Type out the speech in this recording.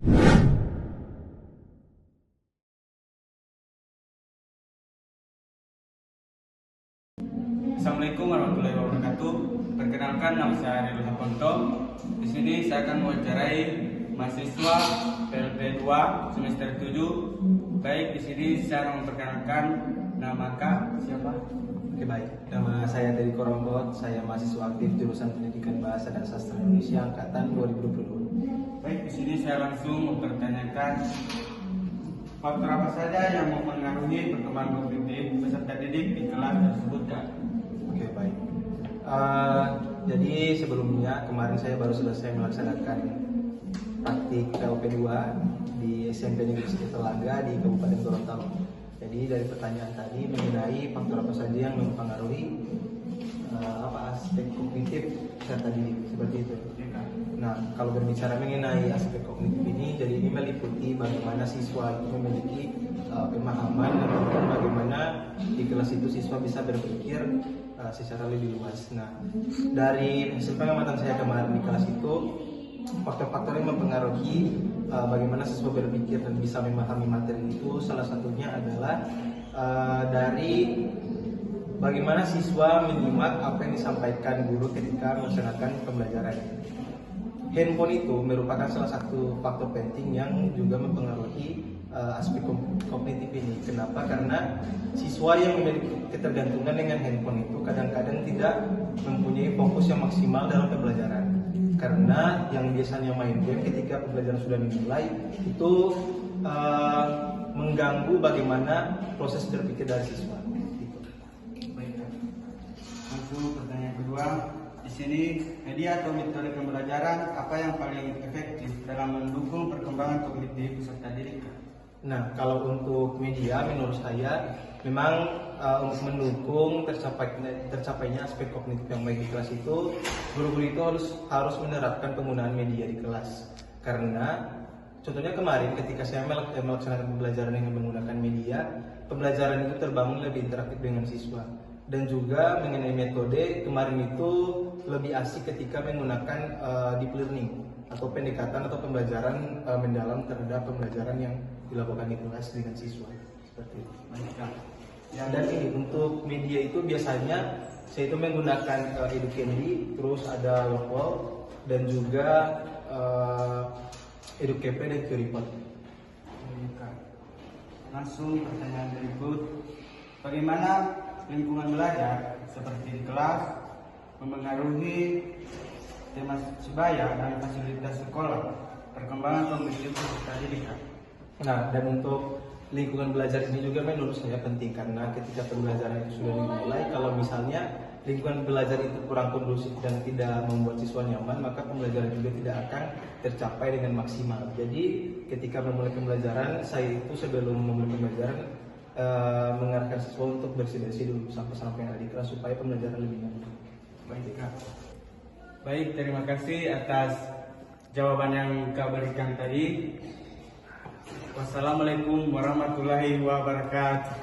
Assalamualaikum warahmatullahi wabarakatuh. Perkenalkan, nama saya Ariel Haponto. Di sini saya akan mewawancarai mahasiswa PLP 2 semester 7. Baik, di sini saya akan memperkenalkan nama Kak siapa? Oke, baik. Nama saya Dari Korombot. Saya mahasiswa aktif jurusan Pendidikan Bahasa dan Sastra Indonesia angkatan 2022. Baik, di sini saya langsung mempertanyakan faktor apa saja yang mempengaruhi perkembangan kognitif peserta didik di kelas tersebut, Kak? Oke, baik. Jadi sebelumnya kemarin saya baru selesai melaksanakan praktik PLP 2 di SMP Negeri Siti Telaga di Kabupaten Gorontalo. Jadi dari pertanyaan tadi mengenai faktor apa saja yang mempengaruhi aspek kognitif peserta didik seperti itu. Nah, kalau berbicara mengenai aspek kognitif ini, jadi ini meliputi bagaimana siswa itu memiliki pemahaman dan bagaimana di kelas itu siswa bisa berpikir secara lebih luas. Nah, dari hasil pengamatan saya kemarin di kelas itu, faktor-faktor yang mempengaruhi bagaimana siswa berpikir dan bisa memahami materi itu salah satunya adalah dari bagaimana siswa menyimak apa yang disampaikan guru ketika melaksanakan pembelajaran. Handphone itu merupakan salah satu faktor penting yang juga mempengaruhi aspek kognitif ini. Kenapa? Karena siswa yang memiliki ketergantungan dengan handphone itu kadang-kadang tidak mempunyai fokus yang maksimal dalam pembelajaran. Karena yang biasanya main game ketika pembelajaran sudah dimulai itu mengganggu bagaimana proses berpikir dari siswa. Baik, langsung pertanyaan kedua. Di sini, media atau metode pembelajaran apa yang paling efektif dalam mendukung perkembangan kognitif peserta didik? Nah, kalau untuk media menurut saya memang untuk mendukung tercapainya aspek kognitif yang baik di kelas itu, guru-guru itu harus menerapkan penggunaan media di kelas. Karena contohnya kemarin ketika saya melaksanakan pembelajaran dengan menggunakan media, pembelajaran itu terbangun lebih interaktif dengan siswa. Dan juga mengenai metode, kemarin itu lebih asik ketika menggunakan deep learning atau pendekatan atau pembelajaran mendalam terhadap pembelajaran yang dilakukan di kelas dengan siswa seperti itu. Dan ini untuk media itu biasanya saya itu menggunakan EduCandy, terus ada Logwall dan juga EduCafe dan Curipod. Langsung pertanyaan berikut, bagaimana lingkungan belajar seperti di kelas mempengaruhi tema sebaya dan fasilitas sekolah perkembangan kognitif peserta didik? Nah, dan untuk lingkungan belajar ini juga menurut saya penting karena ketika pembelajaran itu sudah dimulai, kalau misalnya lingkungan belajar itu kurang kondusif dan tidak membuat siswa nyaman, maka pembelajaran juga tidak akan tercapai dengan maksimal. Jadi ketika memulai pembelajaran, saya itu sebelum memulai pembelajaran mengarahkan siswa untuk bersih-bersih dulu sampai ada di kelas supaya pembelajaran lebih nyaman. Baik, terima kasih atas jawaban yang Kak berikan tadi. Wassalamualaikum warahmatullahi wabarakatuh.